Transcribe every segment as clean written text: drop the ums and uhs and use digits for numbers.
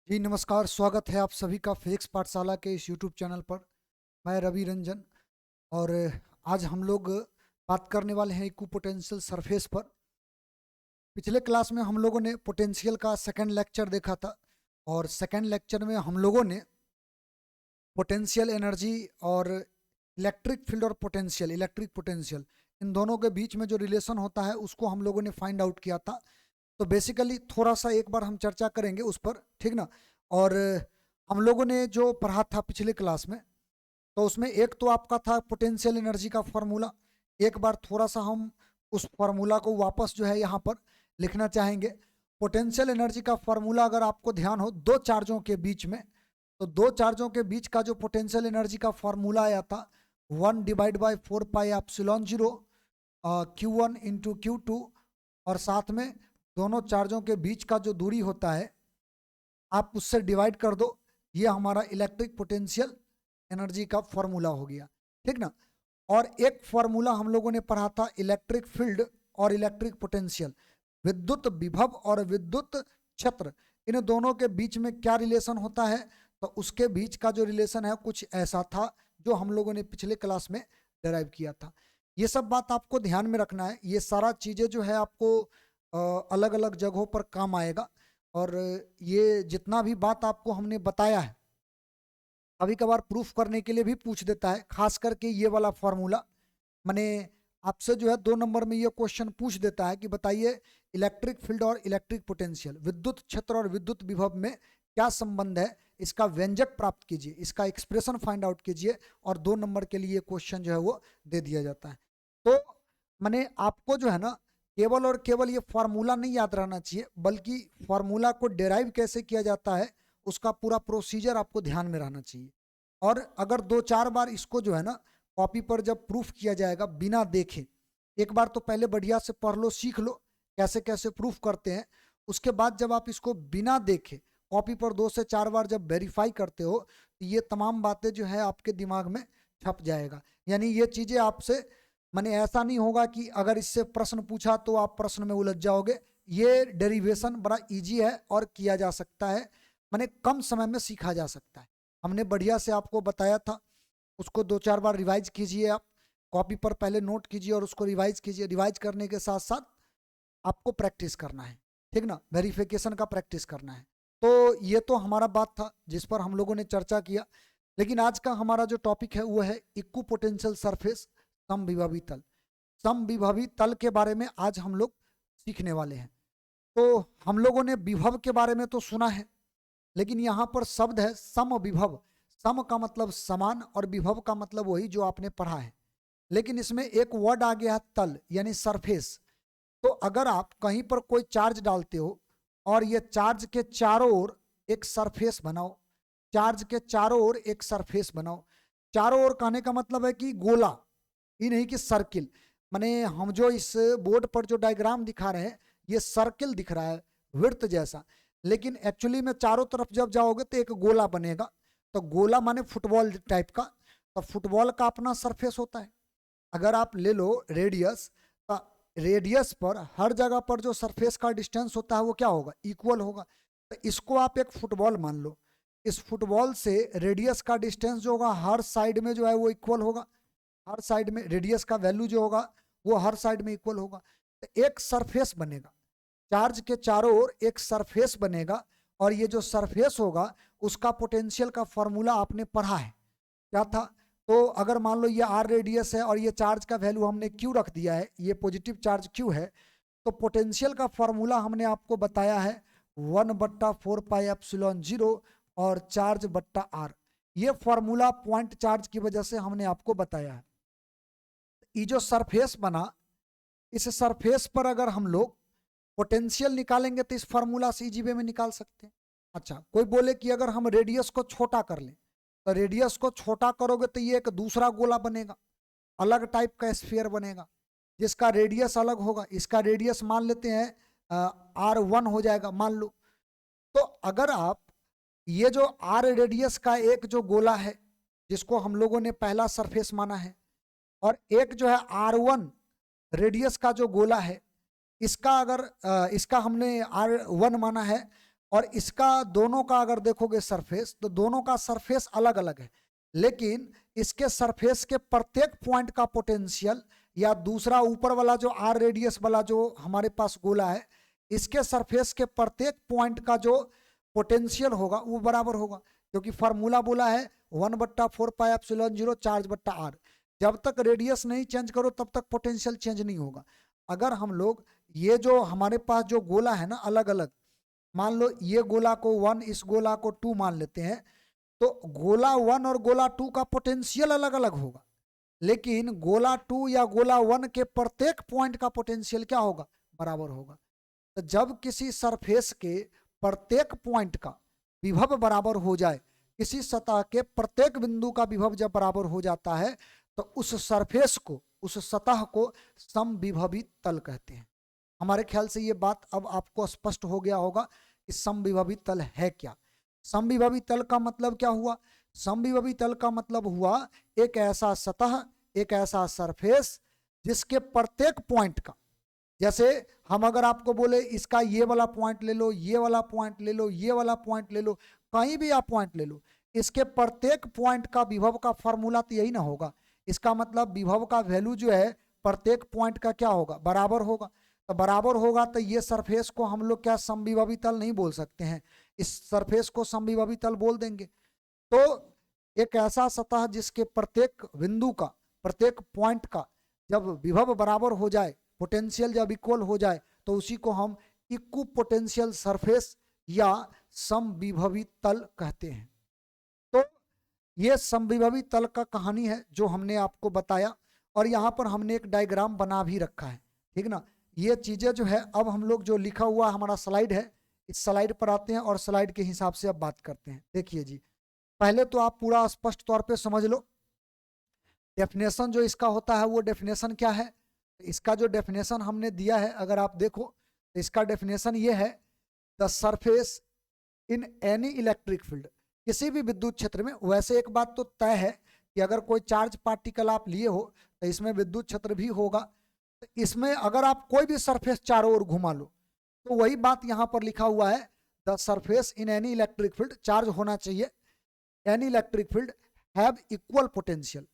जी नमस्कार, स्वागत है आप सभी का फिजिक्स पाठशाला के इस यूट्यूब चैनल पर। मैं रवि रंजन और आज हम लोग बात करने वाले हैं इक्विपोटेंशियल सरफेस पर। पिछले क्लास में हम लोगों ने पोटेंशियल का सेकंड लेक्चर देखा था और सेकंड लेक्चर में हम लोगों ने पोटेंशियल एनर्जी और इलेक्ट्रिक फील्ड और पोटेंशियल इलेक्ट्रिक पोटेंशियल इन दोनों के बीच में जो रिलेशन होता है उसको हम लोगों ने फाइंड आउट किया था। तो बेसिकली थोड़ा सा एक बार हम चर्चा करेंगे उस पर, ठीक ना। और हम लोगों ने जो पढ़ा था पिछले क्लास में, तो उसमें एक तो आपका था पोटेंशियल एनर्जी का फॉर्मूला। एक बार थोड़ा सा हम उस फॉर्मूला को वापस जो है यहाँ पर लिखना चाहेंगे। पोटेंशियल एनर्जी का फॉर्मूला अगर आपको ध्यान हो, दो चार्जों के बीच में, तो दो चार्जों के बीच का जो पोटेंशियल एनर्जी का फॉर्मूला आया था 1/4 पाई एप्सिलॉन 0 Q1 × Q2, और साथ में दोनों चार्जों के बीच का जो दूरी होता है आप उससे डिवाइड कर दो। ये हमारा इलेक्ट्रिक पोटेंशियल एनर्जी का फॉर्मूला हो गया, ठीक ना। और एक फॉर्मूला हम लोगों ने पढ़ा था इलेक्ट्रिक फील्ड और इलेक्ट्रिक पोटेंशियल, विद्युत विभव और विद्युत क्षेत्र, इन दोनों के बीच में क्या रिलेशन होता है। तो उसके बीच का जो रिलेशन है कुछ ऐसा था जो हम लोगों ने पिछले क्लास में डिराइव किया था। ये सब बात आपको ध्यान में रखना है। ये सारा चीजें जो है आपको अलग अलग जगहों पर काम आएगा। और ये जितना भी बात आपको हमने बताया है कभी कभार प्रूफ करने के लिए भी पूछ देता है, खास करके ये वाला फॉर्मूला। मैंने आपसे जो है 2 नंबर में ये क्वेश्चन पूछ देता है कि बताइए इलेक्ट्रिक फील्ड और इलेक्ट्रिक पोटेंशियल, विद्युत क्षेत्र और विद्युत विभव में क्या संबंध है, इसका व्यंजक प्राप्त कीजिए, इसका एक्सप्रेशन फाइंड आउट कीजिए। और 2 नंबर के लिए क्वेश्चन जो है वो दे दिया जाता है। तो मैंने आपको जो है ना केवल और केवल ये फार्मूला नहीं याद रहना चाहिए, बल्कि फार्मूला को डेराइव कैसे किया जाता है उसका पूरा प्रोसीजर आपको ध्यान में रहना चाहिए। और अगर 2-4 बार इसको जो है ना कॉपी पर जब प्रूफ किया जाएगा बिना देखे, एक बार तो पहले बढ़िया से पढ़ लो, सीख लो कैसे कैसे प्रूफ करते हैं। उसके बाद जब आप इसको बिना देखे कॉपी पर 2 से 4 बार जब वेरीफाई करते हो तो ये तमाम बातें जो है आपके दिमाग में छप जाएगा। यानी ये चीजें आपसे, माने ऐसा नहीं होगा कि अगर इससे प्रश्न पूछा तो आप प्रश्न में उलझ जाओगे। ये डेरिवेशन बड़ा इजी है और किया जा सकता है, माने कम समय में सीखा जा सकता है। हमने बढ़िया से आपको बताया था, उसको 2-4 बार रिवाइज कीजिए। आप कॉपी पर पहले नोट कीजिए और उसको रिवाइज कीजिए। रिवाइज करने के साथ साथ आपको प्रैक्टिस करना है, ठीक ना, वेरिफिकेशन का प्रैक्टिस करना है। तो ये तो हमारा बात था जिस पर हम लोगों ने चर्चा किया। लेकिन आज का हमारा जो टॉपिक है वो है इक्विपोटेंशियल सरफेस, समविभवी तल। समविभवी तल के बारे में आज हम लोग सीखने वाले हैं। तो हम लोगों ने विभव के बारे में तो सुना है, लेकिन यहाँ पर शब्द है समविभव। सम का मतलब समान और विभव का मतलब वही जो आपने पढ़ा है। लेकिन इसमें एक वर्ड आ गया है तल, यानी सरफेस। तो अगर आप कहीं पर कोई चार्ज डालते हो और ये चार्ज के चारों ओर एक सरफेस बनाओ, चार्ज के चारों ओर एक सरफेस बनाओ। चारों ओर कहने का मतलब है कि गोला, ये नहीं कि सर्किल। माने हम जो इस बोर्ड पर जो डायग्राम दिखा रहे हैं ये सर्किल दिख रहा है, वृत्त जैसा, लेकिन एक्चुअली में चारों तरफ जब जाओगे तो एक गोला बनेगा। तो गोला माने फुटबॉल टाइप का। तो फुटबॉल का अपना सरफेस होता है। अगर आप ले लो रेडियस, तो रेडियस पर हर जगह पर जो सरफेस का डिस्टेंस होता है वो क्या होगा, इक्वल होगा। तो इसको आप एक फुटबॉल मान लो। इस फुटबॉल से रेडियस का डिस्टेंस जो होगा हर साइड में जो है वो इक्वल होगा। हर साइड में रेडियस का वैल्यू जो होगा वो हर साइड में इक्वल होगा। तो एक सरफेस बनेगा, चार्ज के चारों ओर एक सरफेस बनेगा। और ये जो सरफेस होगा उसका पोटेंशियल का फॉर्मूला आपने पढ़ा है, क्या था। तो अगर मान लो ये आर रेडियस है और ये चार्ज का वैल्यू हमने क्यू रख दिया है, ये पॉजिटिव चार्ज क्यू है, तो पोटेंशियल का फॉर्मूला हमने आपको बताया है 1/4 पाई एप्सिलॉन 0 और चार्ज बट्टा आर। ये फॉर्मूला पॉइंट चार्ज की वजह से हमने आपको बताया है। ये जो सरफेस बना, इस सरफेस पर अगर हम लोग पोटेंशियल निकालेंगे तो इस फॉर्मूला से इजी वे में निकाल सकते हैं। अच्छा, कोई बोले कि अगर हम रेडियस को छोटा कर लें, तो रेडियस को छोटा करोगे तो ये एक दूसरा गोला बनेगा, अलग टाइप का स्फीयर बनेगा जिसका रेडियस अलग होगा। इसका रेडियस मान लेते हैं R1 हो जाएगा मान लो। तो अगर आप ये जो आर रेडियस का एक जो गोला है जिसको हम लोगों ने पहला सरफेस माना है, और एक जो है R1 रेडियस का जो गोला है, इसका अगर इसका हमने R1 माना है, और इसका दोनों का अगर देखोगे सरफेस, तो दोनों का सरफेस अलग अलग है, लेकिन इसके सरफेस के प्रत्येक पॉइंट का पोटेंशियल, या दूसरा ऊपर वाला जो आर रेडियस वाला जो हमारे पास गोला है, इसके सरफेस के प्रत्येक पॉइंट का जो पोटेंशियल होगा वो बराबर होगा, क्योंकि फार्मूला बोला है 1/4πε0 चार्ज बट्टा आर। जब तक रेडियस नहीं चेंज करो तब तक पोटेंशियल चेंज नहीं होगा। अगर हम लोग ये जो हमारे पास जो गोला है ना अलग अलग, मान लो ये गोला को 1, इस गोला को 2 मान लेते हैं, तो गोला 1 और गोला 2 का पोटेंशियल अलग अलग होगा, लेकिन गोला 2 या गोला 1 के प्रत्येक पॉइंट का पोटेंशियल क्या होगा, बराबर होगा। तो जब किसी सरफेस के प्रत्येक पॉइंट का विभव बराबर हो जाए, किसी सतह के प्रत्येक बिंदु का विभव जब बराबर हो जाता है, तो उस सरफेस को, उस सतह को समविभवी तल कहते हैं। हमारे ख्याल से ये बात अब आपको स्पष्ट हो गया होगा कि समविभवी तल है क्या। समविभवी तल का मतलब क्या हुआ? समविभवी तल का मतलब हुआ एक ऐसा सतह, एक ऐसा सरफेस जिसके प्रत्येक पॉइंट का, जैसे हम अगर आपको बोले इसका ये वाला पॉइंट ले लो, ये वाला पॉइंट ले लो, ये वाला पॉइंट ले लो, कहीं भी आप पॉइंट ले लो, इसके प्रत्येक पॉइंट का विभव का फॉर्मूला तो यही ना होगा। इसका मतलब विभव का वैल्यू जो है प्रत्येक पॉइंट का क्या होगा, बराबर होगा। तो बराबर होगा तो ये सरफेस को हम लोग क्या समविभवी तल नहीं बोल सकते हैं, इस सरफेस को समविभवी तल बोल देंगे। तो एक ऐसा सतह जिसके प्रत्येक बिंदु का, प्रत्येक पॉइंट का जब विभव बराबर हो जाए, पोटेंशियल जब इक्वल हो जाए, तो उसी को हम इक्वल पोटेंशियल सरफेस या समविभवी तल कहते हैं। तो ये समविभवी तल का कहानी है जो हमने आपको बताया, और यहाँ पर हमने एक डायग्राम बना भी रखा है, ठीक ना। ये चीजें जो है अब हम लोग जो लिखा हुआ हमारा स्लाइड है, इस स्लाइड पर आते हैं और स्लाइड के हिसाब से अब बात करते हैं। देखिए जी, पहले तो आप पूरा स्पष्ट तौर पे समझ लो डेफिनेशन जो इसका होता है वो डेफिनेशन क्या है। इसका जो डेफिनेशन हमने दिया है अगर आप देखो तो इसका डेफिनेशन ये है, the surface in any electric field, किसी भी विद्युत क्षेत्र में। वैसे एक बात तो तय है कि अगर कोई चार्ज पार्टिकल आप लिए हो तो इसमें विद्युत क्षेत्र भी होगा। तो इसमें अगर आप कोई भी सरफेस चारों ओर घुमा लो तो वही बात यहाँ पर लिखा हुआ है, the surface in any electric field, charge होना चाहिए, any electric field have equal potential,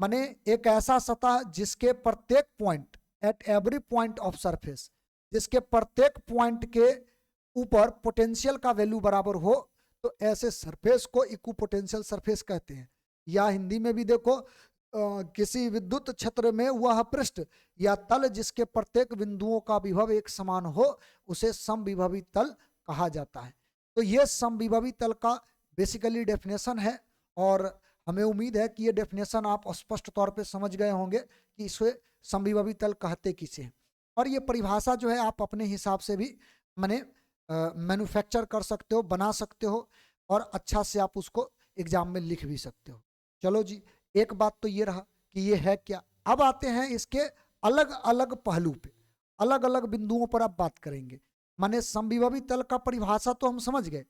माने एक ऐसा सतह जिसके प्रत्येक point, at every point of surface, जिसके प्रत्येक पॉइंट के ऊपर पोटेंशियल का वैल्यू बराबर हो, तो ऐसे सरफेस को इक्वल पोटेंशियल सरफेस कहते हैं। या हिंदी में भी देखो किसी विद्युत क्षेत्र में वह पृष्ठ या तल जिसके प्रत्येक बिंदुओं का विभव एक समान हो, उसे समविभवी तल कहा जाता है। तो ये समविभवी तल का बेसिकली डेफिनेशन है, और हमें उम्मीद है कि ये डेफिनेशन आप स्पष्ट तौर पे समझ गए होंगे कि इसे समविभवी तल कहते किसे हैं। और ये परिभाषा जो है आप अपने हिसाब से भी माने मैन्युफैक्चर कर सकते हो, बना सकते हो, और अच्छा से आप उसको एग्जाम में लिख भी सकते हो। चलो जी, एक बात तो ये रहा कि ये है क्या। अब आते हैं इसके अलग अलग पहलू पे, अलग अलग बिंदुओं पर आप बात करेंगे। माने समविभवी तल का परिभाषा तो हम समझ गए,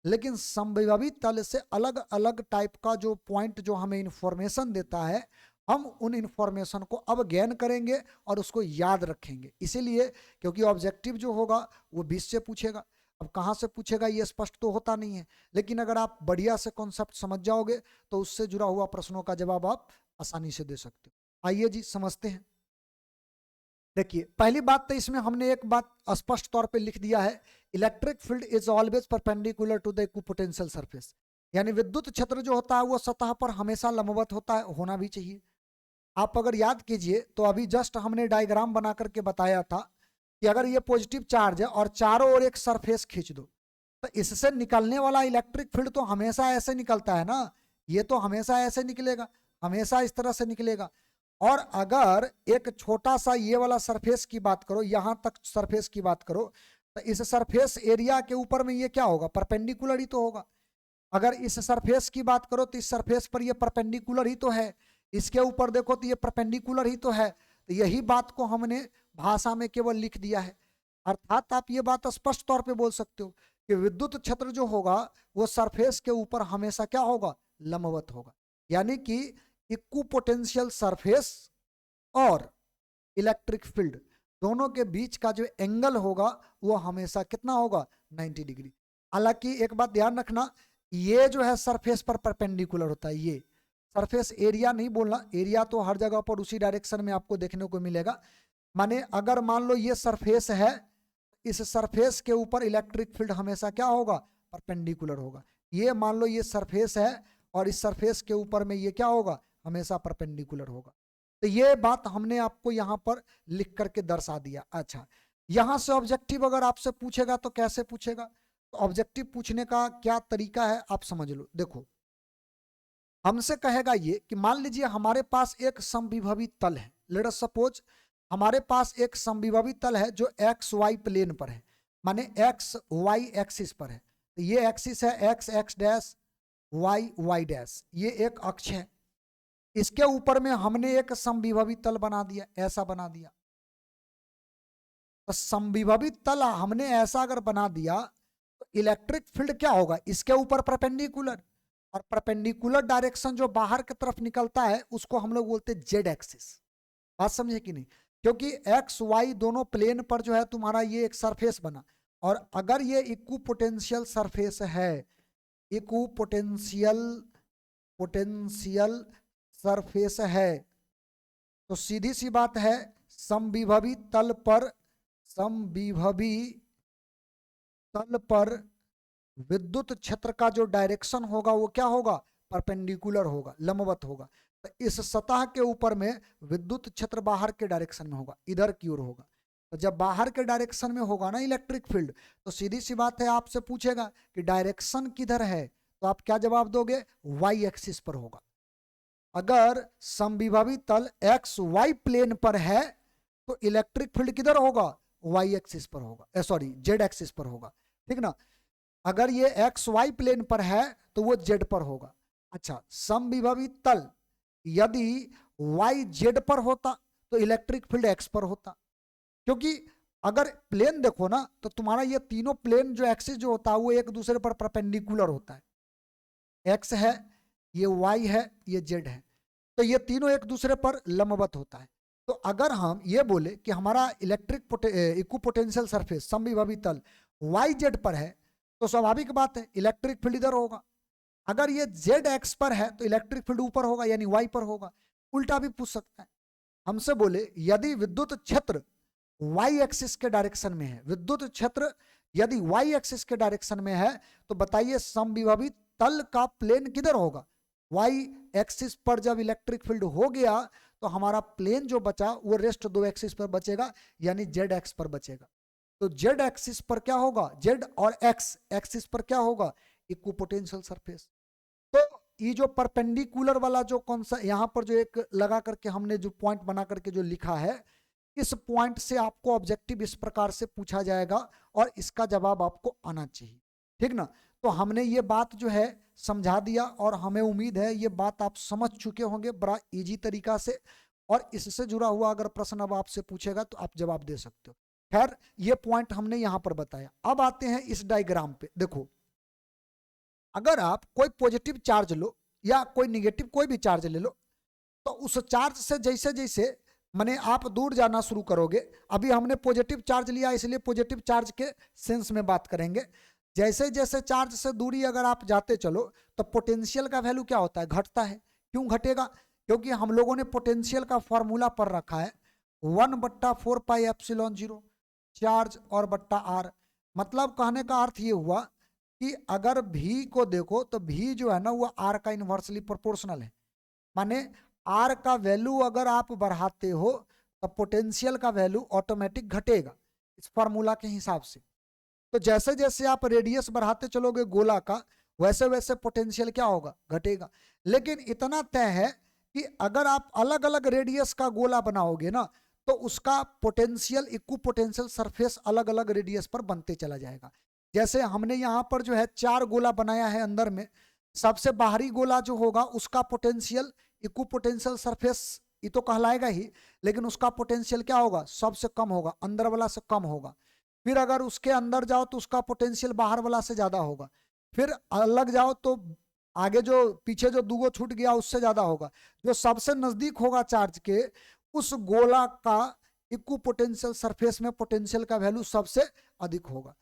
लेकिन समविभवी तल से अलग अलग टाइप का जो पॉइंट जो हमें इंफॉर्मेशन देता है, हम उन इंफॉर्मेशन को अब गेन करेंगे और उसको याद रखेंगे। इसीलिए क्योंकि ऑब्जेक्टिव जो होगा वो 20 से पूछेगा। अब कहाँ से पूछेगा ये स्पष्ट तो होता नहीं है, लेकिन अगर आप बढ़िया से कॉन्सेप्ट समझ जाओगे तो उससे जुड़ा हुआ प्रश्नों का जवाब आप आसानी से दे सकते हो। आइए जी समझते हैं। देखिए पहली बात तो इसमें हमने एक बात स्पष्ट तौर पे लिख दिया है, electric field is always perpendicular to the equipotential surface, यानी विद्युत क्षेत्र जो होता है वो सतह पर हमेशा लंबवत होता है, होना भी चाहिए। आप अगर याद कीजिए तो अभी जस्ट हमने डायग्राम बना करके बताया था कि अगर ये पॉजिटिव चार्ज है और चारों ओर एक सरफेस खींच दो, तो इससे निकलने वाला इलेक्ट्रिक फील्ड तो हमेशा ऐसे निकलता है ना, ये तो हमेशा ऐसे निकलेगा, हमेशा इस तरह से निकलेगा। और अगर एक छोटा सा ये वाला सरफेस की बात करो, यहां तक सरफेस की बात करो, तो इस सरफेस एरिया के ऊपर में ये क्या होगा, परपेंडिकुलर ही तो होगा। अगर इस सरफेस की बात करो तो इस सरफेस पर ये परपेंडिकुलर ही तो है, इसके ऊपर देखो तो ये परपेंडिकुलर ही तो है। तो यही बात को हमने भाषा में केवल लिख दिया है। अर्थात आप ये बात स्पष्ट तौर पे बोल सकते हो कि विद्युत क्षेत्र जो होगा वो सरफेस के ऊपर हमेशा क्या होगा, लंबवत होगा। यानी कि इक्विपोटेंशियल सरफेस और इलेक्ट्रिक फील्ड दोनों के बीच का जो एंगल होगा वो हमेशा कितना होगा, 90 डिग्री। हालांकि एक बात ध्यान रखना, ये जो है सरफेस पर परपेंडिकुलर होता है, ये सरफेस एरिया नहीं बोलना, एरिया तो हर जगह पर उसी डायरेक्शन में आपको देखने को मिलेगा। माने अगर मान लो ये सरफेस है, इस सरफेस के ऊपर इलेक्ट्रिक फील्ड हमेशा क्या होगा, परपेंडिकुलर होगा। ये मान लो ये सरफेस है और इस सरफेस के ऊपर में ये क्या होगा, हमेशा परपेंडिकुलर होगा। तो ये बात हमने आपको यहाँ पर लिख करके दर्शा दिया। अच्छा, यहां से ऑब्जेक्टिव अगर आपसे पूछेगा तो कैसे पूछेगा, तो ऑब्जेक्टिव पूछने का क्या तरीका है आप समझ लो। देखो, हमसे कहेगा ये कि मान लीजिए हमारे पास एक समविभवी तल है, लेट अस सपोज हमारे पास एक समविभवी तल है जो एक्स वाई प्लेन पर है, माने एक्स वाई एक्सिस पर है। तो ये एक्सिस है X X dash Y Y dash, ये एक अक्ष है। इसके ऊपर में हमने एक समविभवी तल बना दिया, ऐसा बना दिया। तो समविभवी तल हमने ऐसा अगर बना दिया तो इलेक्ट्रिक फील्ड क्या होगा, इसके ऊपर परपेंडिकुलर, और परपेंडिकुलर डायरेक्शन जो बाहर की तरफ निकलता है उसको हम लोग बोलते हैं जेड एक्सिस। बात समझे कि नहीं, क्योंकि एक्स वाई दोनों प्लेन पर जो है तुम्हारा ये एक सरफेस बना, और अगर ये इक्विपोटेंशियल सरफेस है, इक्विपोटेंशियल पोटेंशियल सरफेस है, तो सीधी सी बात है समविभवी तल पर, समविभवी तल पर विद्युत क्षेत्र का जो डायरेक्शन होगा वो क्या होगा, परपेंडिकुलर होगा, लंबवत होगा। तो इस सतह के ऊपर में विद्युत क्षेत्र बाहर के डायरेक्शन में होगा, इधर की ओर होगा। तो जब बाहर के डायरेक्शन में होगा ना इलेक्ट्रिक फील्ड, तो सीधी सी बात है आपसे पूछेगा कि डायरेक्शन किधर है, तो आप क्या जवाब दोगे, वाई एक्सिस पर होगा। अगर समविभवी तल एक्स वाई प्लेन पर है तो इलेक्ट्रिक फील्ड किधर होगा, वाई एक्सिस पर होगा, सॉरी जेड एक्सिस पर होगा, ठीक ना। अगर ये एक्स वाई प्लेन पर है तो वो जेड पर होगा। अच्छा, समविभवी तल यदि वाई जेड पर होता तो इलेक्ट्रिक फील्ड एक्स पर होता, क्योंकि अगर प्लेन देखो ना तो तुम्हारा ये तीनों प्लेन जो एक्सिस जो होता है वो एक दूसरे पर परपेंडिकुलर होता है। एक्स है, ये वाई है, ये जेड है, तो ये तीनों एक दूसरे पर लंबवत होता है। तो अगर हम ये बोले कि हमारा इलेक्ट्रिक इक्विपोटेंशियल सरफेस समविभवी तल वाई जेड पर है, तो स्वाभाविक बात है इलेक्ट्रिक फील्ड इधर होगा। अगर ये जेड एक्स पर है तो इलेक्ट्रिक फील्ड ऊपर होगा, यानी वाई पर होगा। उल्टा भी पूछ सकता है, हमसे बोले यदि विद्युत क्षेत्र वाई एक्सिस के डायरेक्शन में है, विद्युत क्षेत्र यदि वाई एक्सिस के डायरेक्शन में है, तो बताइए समविभवी तल का प्लेन किधर होगा, वाई एक्सिस पर। जब इलेक्ट्रिक फील्ड हो गया तो हमारा प्लेन जो बचा वो रेस्ट दो एक्सिस पर बचेगा, यानी जेड एक्स पर बचेगा। तो जेड एक्सिस पर क्या होगा, जेड और एक्स एक्सिस पर क्या होगा, इक्विपोटेंशियल सरफेस। तो ये जो परपेंडिकुलर वाला जो कौन सा यहाँ पर जो एक लगा करके हमने जो पॉइंट बना करके जो लिखा है, इस पॉइंट से आपको ऑब्जेक्टिव इस प्रकार से पूछा जाएगा और इसका जवाब आपको आना चाहिए, ठीक ना। तो हमने ये बात जो है समझा दिया और हमें उम्मीद है ये बात आप समझ चुके होंगे बड़ा इजी तरीका से, और इससे जुड़ा हुआ अगर प्रश्न अब आपसे पूछेगा तो आप जवाब दे सकते हो। खैर, ये पॉइंट हमने यहां पर बताया। अब आते हैं इस डायग्राम पे। देखो, अगर आप कोई पॉजिटिव चार्ज लो या कोई निगेटिव कोई भी चार्ज ले लो, तो उस चार्ज से जैसे जैसे माने आप दूर जाना शुरू करोगे, अभी हमने पॉजिटिव चार्ज लिया इसलिए पॉजिटिव चार्ज के सेंस में बात करेंगे। जैसे जैसे चार्ज से दूरी अगर आप जाते चलो तो पोटेंशियल का वैल्यू क्या होता है, घटता है। क्यों घटेगा, क्योंकि हम लोगों ने पोटेंशियल का फॉर्मूला पढ़ रखा है 1/4πε0 चार्ज और बट्टा आर। मतलब कहने का अर्थ ये हुआ कि अगर भी को देखो तो भी जो है ना वो आर का इन्वर्सली प्रोपोर्शनल है। माने आर का वैल्यू अगर आप बढ़ाते हो तो पोटेंशियल का वैल्यू ऑटोमेटिक घटेगा इस फॉर्मूला के हिसाब से। तो जैसे जैसे आप रेडियस बढ़ाते चलोगे गोला का, वैसे वैसे पोटेंशियल क्या होगा, घटेगा। लेकिन इतना तय है कि अगर आप अलग अलग रेडियस का गोला बनाओगे ना तो उसका पोटेंशियल इक्विपोटेंशियल सरफेस अलग अलग रेडियस पर बनते चला जाएगा। जैसे हमने यहाँ पर जो है 4 गोला बनाया है, अंदर में सबसे बाहरी गोला जो होगा उसका पोटेंशियल इक्विपोटेंशियल सरफेस ये तो कहलाएगा ही, लेकिन उसका पोटेंशियल क्या होगा, सबसे कम होगा, अंदर वाला से कम होगा। फिर अगर उसके अंदर जाओ तो उसका पोटेंशियल बाहर वाला से ज्यादा होगा। फिर अलग जाओ तो आगे जो पीछे जो दूगो छूट गया उससे ज्यादा होगा। जो सबसे नजदीक होगा चार्ज के उस गोला का इक्विपोटेंशियल सरफेस में पोटेंशियल का वैल्यू सबसे अधिक होगा।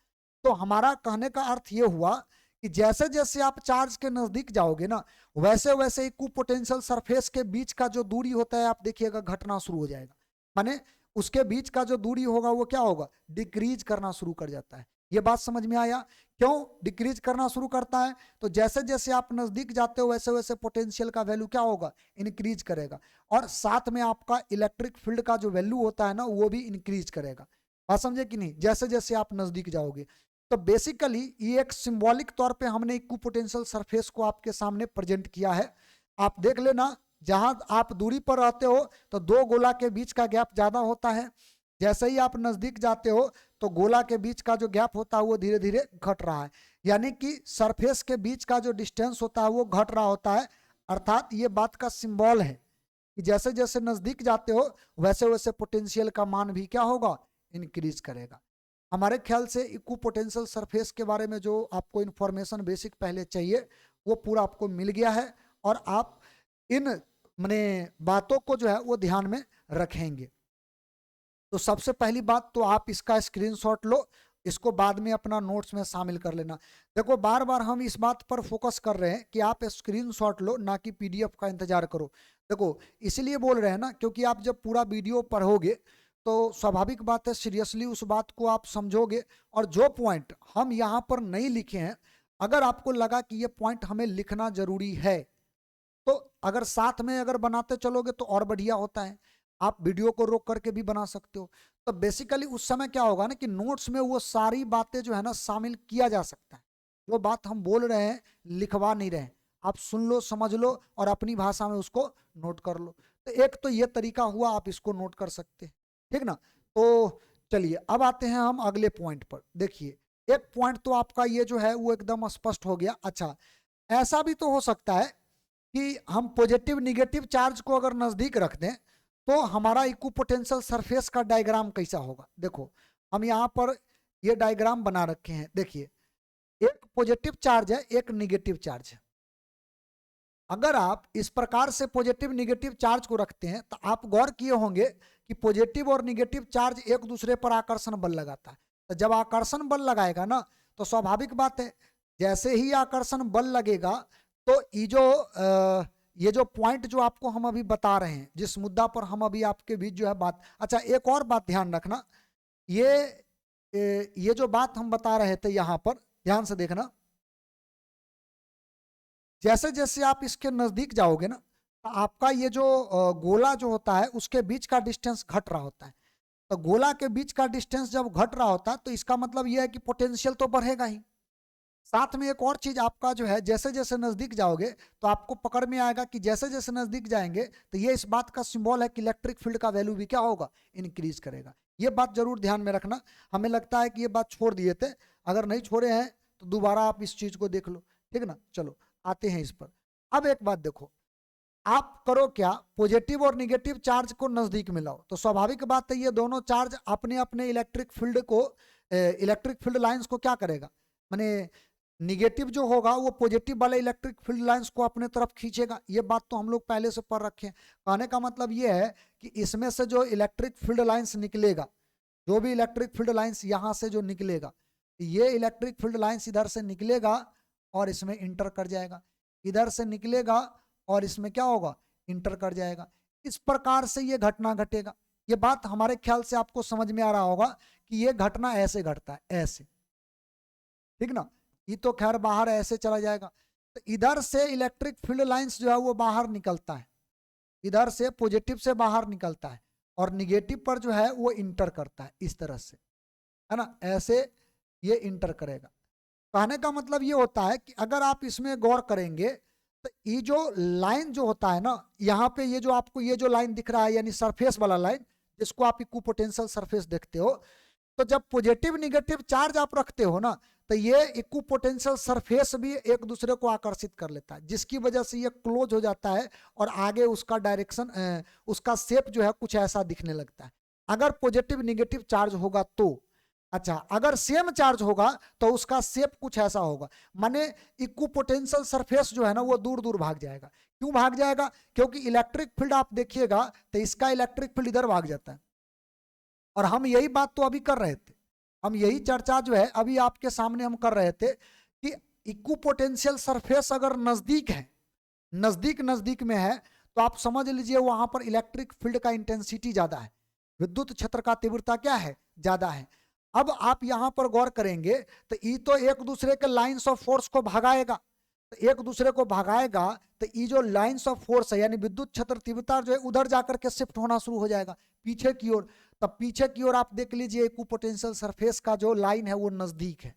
तो हमारा कहने का अर्थ ये हुआ कि जैसे जैसे आप चार्ज के नजदीक जाओगे ना, वैसे वैसे इक्विपोटेंशियल सरफेस के बीच का जो दूरी होता है आप देखिएगा घटना शुरू हो जाएगा। माने उसके बीच का जो दूरी होगा वो क्या होगा, डिक्रीज करना शुरू कर जाता है। ये बात समझ में आया क्यों डिक्रीज करना शुरू करता है? तो जैसे जैसे आप नजदीक जाते हो वैसे वैसे पोटेंशियल का वैल्यू क्या होगा, इंक्रीज करेगा, और साथ में आपका इलेक्ट्रिक फील्ड का जो वैल्यू होता है ना वो भी इंक्रीज करेगा। बात समझे कि नहीं, जैसे जैसे आप नजदीक जाओगे। तो बेसिकली ये एक सिंबॉलिक तौर पे हमने इक्विपोटेंशियल सरफेस को आपके सामने प्रेजेंट किया है। आप देख लेना, जहां आप दूरी पर रहते हो तो दो गोला के बीच का गैप ज्यादा होता है, जैसे ही आप नजदीक जाते हो तो गोला के बीच का जो गैप होता है वो धीरे धीरे घट रहा है, यानी कि सरफेस के बीच का जो डिस्टेंस होता है वो घट रहा होता है। अर्थात ये बात का सिंबल है कि जैसे जैसे नजदीक जाते हो वैसे वैसे पोटेंशियल का मान भी क्या होगा, इंक्रीज करेगा। हमारे ख्याल से इक्विपोटेंशियल सरफेस के बारे में जो आपको इन्फॉर्मेशन बेसिक पहले चाहिए वो पूरा आपको मिल गया है, और आप इन माने बातों को जो है वो ध्यान में रखेंगे। तो सबसे पहली बात तो आप इसका स्क्रीनशॉट लो, इसको बाद में अपना नोट्स में शामिल कर लेना। देखो बार बार हम इस बात पर फोकस कर रहे हैं कि आप स्क्रीनशॉट लो, ना कि पीडीएफ का इंतजार करो। देखो इसलिए बोल रहे हैं ना क्योंकि आप जब पूरा वीडियो पढ़ोगे तो स्वाभाविक बात है सीरियसली उस बात को आप समझोगे, और जो पॉइंट हम यहाँ पर नहीं लिखे हैं अगर आपको लगा कि ये पॉइंट हमें लिखना जरूरी है तो अगर साथ में अगर बनाते चलोगे तो और बढ़िया होता है। आप वीडियो को रोक करके भी बना सकते हो। तो बेसिकली उस समय क्या होगा ना कि नोट्स में वो सारी बातें जो है ना शामिल किया जा सकता है। जो बात हम बोल रहे हैं लिखवा नहीं रहे हैं, आप सुन लो समझ लो और अपनी भाषा में उसको नोट कर लो। तो एक तो ये तरीका हुआ, आप इसको नोट कर सकते हैं, ठीक ना। तो चलिए अब आते हैं हम अगले पॉइंट पर। देखिए एक पॉइंट तो आपका ये जो है वो एकदम स्पष्ट हो गया। अच्छा, ऐसा भी तो हो सकता है कि हम पॉजिटिव निगेटिव चार्ज को अगर नजदीक रख दें तो हमारा इक्विपोटेंशियल सरफेस का डायग्राम कैसा होगा। देखो हम यहाँ पर ये डायग्राम बना रखे हैं। देखिए एक पॉजिटिव चार्ज है, एक निगेटिव चार्ज है। अगर आप इस प्रकार से पॉजिटिव निगेटिव चार्ज को रखते हैं तो आप गौर किए होंगे कि पॉजिटिव और निगेटिव चार्ज एक दूसरे पर आकर्षण बल लगाता है। तो जब आकर्षण बल लगाएगा ना तो स्वाभाविक बात है जैसे ही आकर्षण बल लगेगा तो ये जो पॉइंट जो आपको हम अभी बता रहे हैं, जिस मुद्दा पर हम अभी आपके बीच जो है बात। अच्छा एक और बात ध्यान रखना, ये जो बात हम बता रहे थे यहाँ पर ध्यान से देखना, जैसे जैसे आप इसके नजदीक जाओगे ना तो आपका ये जो गोला जो होता है उसके बीच का डिस्टेंस घट रहा होता है। तो गोला के बीच का डिस्टेंस जब घट रहा होता है तो इसका मतलब यह है कि पोटेंशियल तो बढ़ेगा ही। साथ में एक और चीज आपका जो है जैसे जैसे नजदीक जाओगे तो आपको पकड़ में आएगा कि जैसे जैसे नजदीक जाएंगे तो ये इस बात का सिंबल है कि इलेक्ट्रिक फील्ड का वैल्यू भी क्या होगा, इंक्रीज करेगा। ये बात जरूर ध्यान में रखना। हमें लगता है कि ये बात छोड़ दिए थे, अगर नहीं छोड़े हैं तो दोबारा आप इस चीज को देख लो, ठीक ना। चलो आते हैं इस पर। अब एक बात देखो, आप करो क्या, पॉजिटिव और निगेटिव चार्ज को नजदीक मिलाओ तो स्वाभाविक बात है ये दोनों चार्ज अपने अपने इलेक्ट्रिक फील्ड लाइंस को क्या करेगा, माने निगेटिव जो होगा वो पॉजिटिव वाले इलेक्ट्रिक फील्ड लाइंस को अपने तरफ खींचेगा। ये बात तो हम लोग पहले से पढ़ रखे हैं। कहने का मतलब ये है कि इसमें से जो इलेक्ट्रिक फील्ड लाइंस निकलेगा, जो भी इलेक्ट्रिक फील्ड लाइंस यहाँ से जो निकलेगा, ये इलेक्ट्रिक फील्ड लाइंस इधर से निकलेगा और इसमें इंटर कर जाएगा, इधर से निकलेगा और इसमें क्या होगा, इंटर कर जाएगा। इस प्रकार से ये घटना घटेगा। ये बात हमारे ख्याल से आपको समझ में आ रहा होगा कि ये घटना ऐसे घटता है, ऐसे, ठीक ना। ये तो खैर बाहर ऐसे चला जाएगा। तो इधर से इलेक्ट्रिक फील्ड लाइंस जो है वो बाहर निकलता है, इधर से पॉजिटिव से बाहर निकलता है और निगेटिव पर जो है वो इंटर करता है, इस तरह से, है ना, ऐसे ये इंटर करेगा। कहने का मतलब ये होता है कि अगर आप इसमें गौर करेंगे तो ये जो लाइन जो होता है ना, यहाँ पे ये जो आपको ये जो लाइन दिख रहा है यानी सरफेस वाला लाइन, जिसको आप इक्विपोटेंशियल सरफेस देखते हो, तो जब पॉजिटिव निगेटिव चार्ज आप रखते हो ना तो ये इक्विपोटेंशियल सरफेस भी एक दूसरे को आकर्षित कर लेता है, जिसकी वजह से ये क्लोज हो जाता है और आगे उसका डायरेक्शन उसका शेप जो है कुछ ऐसा दिखने लगता है, अगर पॉजिटिव निगेटिव चार्ज होगा तो। अच्छा, अगर सेम चार्ज होगा तो उसका शेप कुछ ऐसा होगा, माने इक्विपोटेंशियल सरफेस जो है ना वो दूर दूर भाग जाएगा। क्यों भाग जाएगा, क्योंकि इलेक्ट्रिक फील्ड आप देखिएगा तो इसका इलेक्ट्रिक फील्ड इधर भाग जाता है, और हम यही बात तो अभी कर रहे थे। हम यही चर्चा जो है अभी आपके सामने हम कर रहे थे कि इक्विपोटेंशियल सरफेस अगर नजदीक है, नजदीक नजदीक में है, तो आप समझ लीजिए वहां पर इलेक्ट्रिक फील्ड का इंटेंसिटी ज्यादा है, विद्युत क्षेत्र का तीव्रता क्या है, ज्यादा है। अब आप यहां पर गौर करेंगे तो ये तो एक दूसरे के लाइंस ऑफ फोर्स को भगाएगा, तो एक दूसरे को भगाएगा तो ये जो लाइंस ऑफ फोर्स है यानी विद्युत क्षेत्र तीव्रता जो है उधर जाकर के शिफ्ट होना शुरू हो जाएगा पीछे की ओर। तब पीछे की ओर आप देख लीजिए इक्विपोटेंशियल सरफेस का जो लाइन है वो नजदीक है।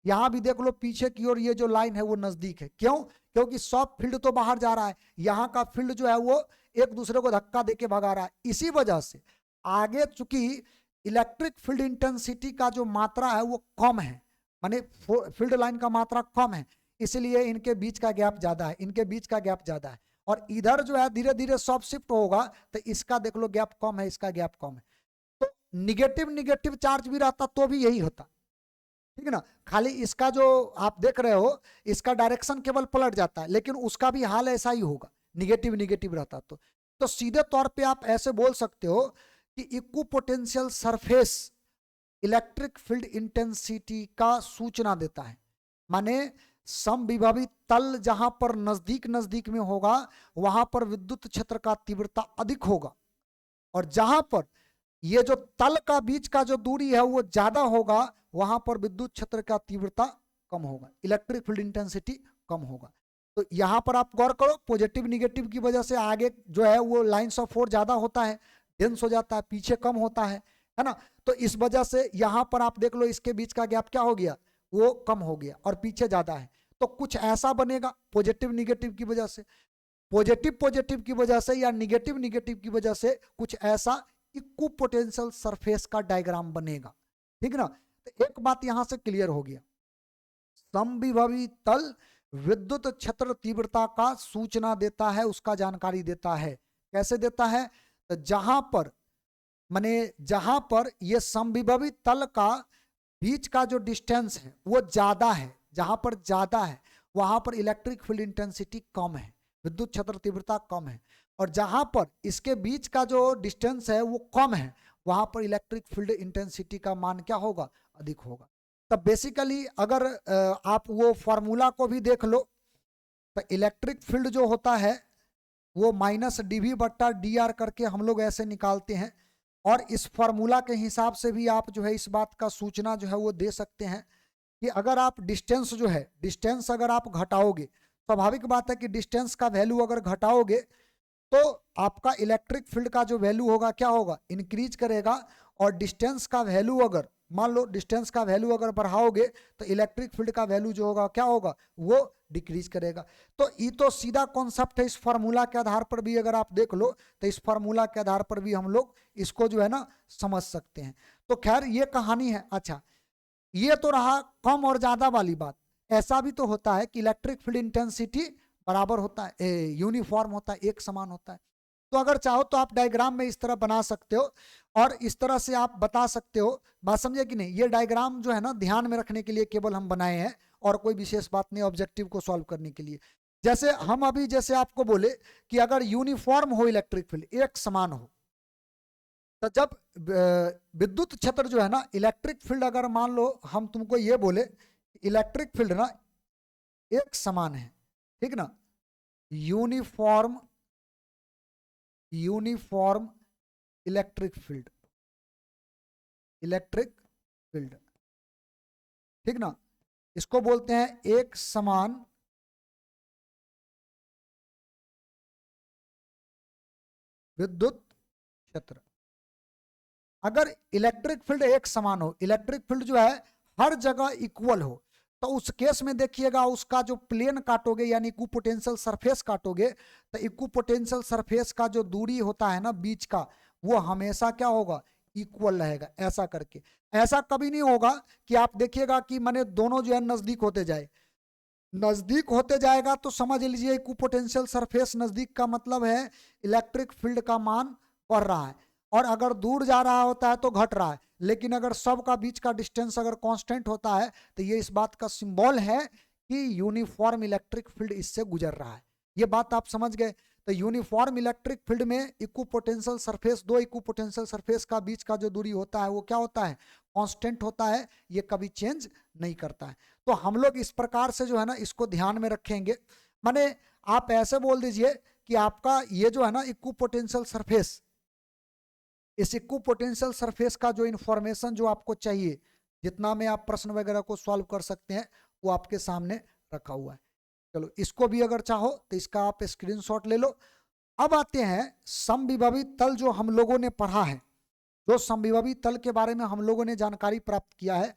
यहां भी देख लो पीछे की ओर ये जो लाइन है वो नजदीक है। क्यों? क्योंकि सब फील्ड तो बाहर जा रहा है, यहाँ का फील्ड जो है वो एक दूसरे को धक्का देके भगा रहा है। इसी वजह से आगे चूंकि इलेक्ट्रिक फील्ड इंटेंसिटी का जो मात्रा है वो कम है, माने फील्ड लाइन का मात्रा कम है, इसलिए इनके बीच का गैप ज्यादा है, इनके बीच का गैप ज्यादा है। और इधर जो है धीरे धीरे सब शिफ्ट होगा तो इसका देख लो गैप कम है, इसका गैप कम है। तो निगेटिव निगेटिव चार्ज भी रहता तो भी यही होता, ठीक है ना। खाली इसका जो आप देख रहे हो इसका डायरेक्शन केवल पलट जाता है, लेकिन उसका भी हाल ऐसा ही होगा, निगेटिव निगेटिव रहता तो सीधे तौर पे आप ऐसे बोल सकते हो कि equipotential surface electric field intensity का सूचना देता है। माने समविभवी तल जहां पर नजदीक नजदीक में होगा वहां पर विद्युत क्षेत्र का तीव्रता अधिक होगा, और जहां पर ये जो तल का बीच का जो दूरी है वो ज्यादा होगा वहां पर विद्युत क्षेत्र का तीव्रता कम होगा, इलेक्ट्रिक फील्ड इंटेंसिटी कम होगा। तो यहां पर आप गौर करो पॉजिटिव निगेटिव की वजह से आगे जो है वो लाइंस ऑफ फोर्स ज्यादा होता है, डेंस हो जाता है, पीछे कम होता है ना। तो इस वजह से यहां पर आप देख लो इसके बीच का गैप क्या हो गया, वो कम हो गया और पीछे ज्यादा है। तो कुछ ऐसा बनेगा पॉजिटिव निगेटिव की वजह से, पॉजिटिव पॉजिटिव की वजह से या निगेटिव निगेटिव की वजह से कुछ ऐसा इक्विपोटेंशियल सरफेस का डायग्राम बनेगा, ठीक है ना। तो एक बात यहां से क्लियर हो गया, समविभवी तल विद्युत क्षेत्र तीव्रता का सूचना देता है, उसका जानकारी देता है। कैसे देता है? तो जहां पर माने जहां पर ये समविभवी तल का बीच का जो डिस्टेंस है वो ज्यादा है, जहां पर ज्यादा है वहां पर इलेक्ट्रिक फील्ड इंटेंसिटी कम है, विद्युत क्षेत्र तीव्रता कम है, और जहां पर इसके बीच का जो डिस्टेंस है वो कम है वहां पर इलेक्ट्रिक फील्ड इंटेंसिटी का मान क्या होगा, अधिक होगा। तब बेसिकली अगर आप वो फॉर्मूला को भी देख लो तो इलेक्ट्रिक फील्ड जो होता है वो -dV/dr करके हम लोग ऐसे निकालते हैं, और इस फॉर्मूला के हिसाब से भी आप जो है इस बात का सूचना जो है वो दे सकते हैं कि अगर आप डिस्टेंस जो है डिस्टेंस अगर आप घटाओगे, स्वाभाविक बात है कि डिस्टेंस का वैल्यू अगर घटाओगे तो आपका इलेक्ट्रिक फील्ड का जो वैल्यू होगा क्या होगा, इंक्रीज करेगा, और डिस्टेंस का वैल्यू अगर मान लो डिस्टेंस का वैल्यू अगर बढ़ाओगे तो इलेक्ट्रिक फील्ड का वैल्यू जो होगा क्या होगा, वो डिक्रीज करेगा। तो ये तो सीधा कॉन्सेप्ट है, इस फार्मूला के आधार पर भी अगर आप देख लो तो इस फार्मूला के आधार पर भी हम लोग इसको जो है ना समझ सकते हैं। तो खैर ये कहानी है। अच्छा, ये तो रहा कम और ज्यादा वाली बात। ऐसा भी तो होता है कि इलेक्ट्रिक फील्ड इंटेंसिटी बराबर होता है, यूनिफॉर्म होता है, एक समान होता है। तो अगर चाहो तो आप डायग्राम में इस तरह बना सकते हो और इस तरह से आप बता सकते हो। बात समझे कि नहीं? ये डायग्राम जो है ना ध्यान में रखने के लिए केवल हम बनाए हैं और कोई विशेष बात नहीं, ऑब्जेक्टिव को सॉल्व करने के लिए। जैसे हम अभी जैसे आपको बोले कि अगर यूनिफॉर्म हो इलेक्ट्रिक फील्ड, एक समान हो, तो जब विद्युत क्षेत्र जो है ना इलेक्ट्रिक फील्ड अगर मान लो हम तुमको ये बोले इलेक्ट्रिक फील्ड ना एक समान है, ठीक ना, यूनिफॉर्म इलेक्ट्रिक फील्ड, ठीक ना, इसको बोलते हैं एक समान विद्युत क्षेत्र। अगर इलेक्ट्रिक फील्ड एक समान हो, इलेक्ट्रिक फील्ड जो है हर जगह इक्वल हो, तो उस केस में देखिएगा उसका जो प्लेन काटोगे यानी इक्विपोटेंशियल सरफेस काटोगे तो इक्विपोटेंशियल सरफेस का जो दूरी होता है ना बीच का, वो हमेशा क्या होगा, इक्वल रहेगा। ऐसा करके ऐसा कभी नहीं होगा कि आप देखिएगा कि माने दोनों जो है नजदीक होते जाए, नजदीक होते जाएगा तो समझ लीजिए इक्विपोटेंशियल सरफेस नजदीक का मतलब है इलेक्ट्रिक फील्ड का मान बढ़ रहा है, और अगर दूर जा रहा होता है तो घट रहा है। लेकिन अगर सबका बीच का डिस्टेंस अगर कांस्टेंट होता है तो ये इस बात का सिंबल है कि यूनिफॉर्म इलेक्ट्रिक फील्ड इससे गुजर रहा है। ये बात आप समझ गए। तो यूनिफॉर्म इलेक्ट्रिक फील्ड में इक्विपोटेंशियल सरफेस, दो इक्विपोटेंशियल सरफेस का बीच का जो दूरी होता है वो क्या होता है, कांस्टेंट होता है, ये कभी चेंज नहीं करता है। तो हम लोग इस प्रकार से जो है ना इसको ध्यान में रखेंगे। माने आप ऐसे बोल दीजिए कि आपका ये जो है ना इक्विपोटेंशियल सरफेस, इस इक्विपोटेंशियल सरफेस का जो इंफॉर्मेशन जो आपको चाहिए, जितना में आप प्रश्न वगैरह को सॉल्व कर सकते हैं, वो आपके सामने रखा हुआ है। चलो इसको भी अगर चाहो तो इसका आप स्क्रीनशॉट ले लो। अब आते हैं समविभवी तल, जो हम लोगों ने पढ़ा है, जो समविभवी तल के बारे में हम लोगों ने जानकारी प्राप्त किया है।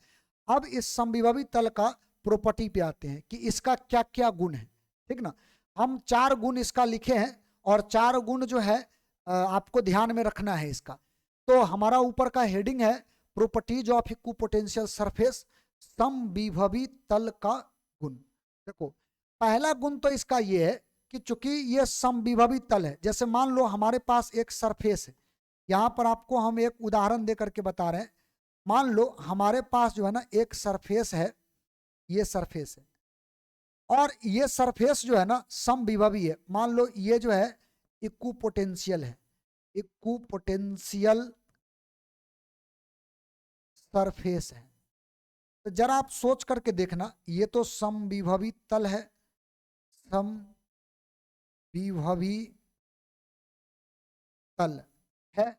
अब इस समविभवी तल का प्रॉपर्टी पे आते हैं कि इसका क्या क्या गुण है, ठीक ना। हम 4 गुण इसका लिखे हैं और 4 गुण जो है आपको ध्यान में रखना है इसका। तो हमारा ऊपर का हेडिंग है प्रॉपर्टीज ऑफ इक्विपोटेंशियल सरफेस, समविभवी तल का गुण। देखो पहला गुण तो इसका ये है कि चूंकि ये समविभवी तल है, जैसे मान लो हमारे पास एक सरफेस है, यहाँ पर आपको हम एक उदाहरण दे करके बता रहे हैं। मान लो हमारे पास जो है ना एक सरफेस है, ये सरफेस है, और ये सरफेस जो है ना समविभवी है। मान लो ये जो है इक्विपोटेंशियल है, इक्विपोटेंशियल सरफेस है। तो जरा आप सोच करके देखना, ये तो समविभवी तल है, समविभवी तल है।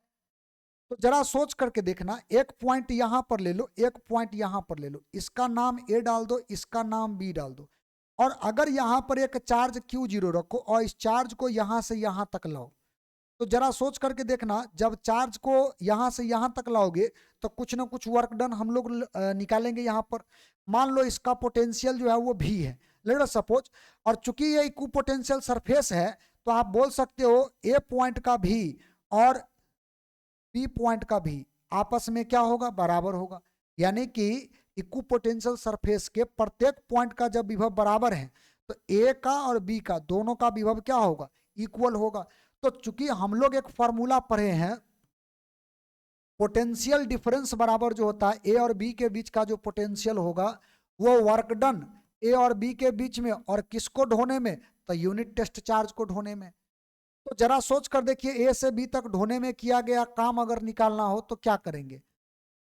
तो जरा सोच करके देखना, एक पॉइंट यहां पर ले लो, एक पॉइंट यहां पर ले लो, इसका नाम ए डाल दो, इसका नाम बी डाल दो, और अगर यहां पर एक चार्ज Q0 रखो और इस चार्ज को यहां से यहां तक लाओ, तो जरा सोच करके देखना, जब चार्ज को यहां से यहां तक लाओगे तो कुछ ना कुछ वर्क डन हम लोग निकालेंगे यहां पर। मान लो इसका पोटेंशियल जो है वो भी है, लेट अस सपोज, और चूंकि ये इक्विपोटेंशियल सरफेस है तो आप बोल सकते हो ए पॉइंट का भी और बी पॉइंट का भी आपस में क्या होगा, बराबर होगा। यानी कि इक्विपोटेंशियल सरफेस के प्रत्येक पॉइंट का जब विभव बराबर है तो ए का और बी का दोनों का विभव क्या होगा, इक्वल होगा। तो चूंकि हम लोग एक फॉर्मूला पढ़े हैं, पोटेंशियल डिफरेंस बराबर जो होता है ए और बी के बीच का जो पोटेंशियल होगा वो वर्क डन ए और बी के बीच में, और किसको ढोने में, तो यूनिट टेस्ट चार्ज को ढोने में। तो जरा सोच कर देखिए, ए से बी तक ढोने में किया गया काम अगर निकालना हो तो क्या करेंगे,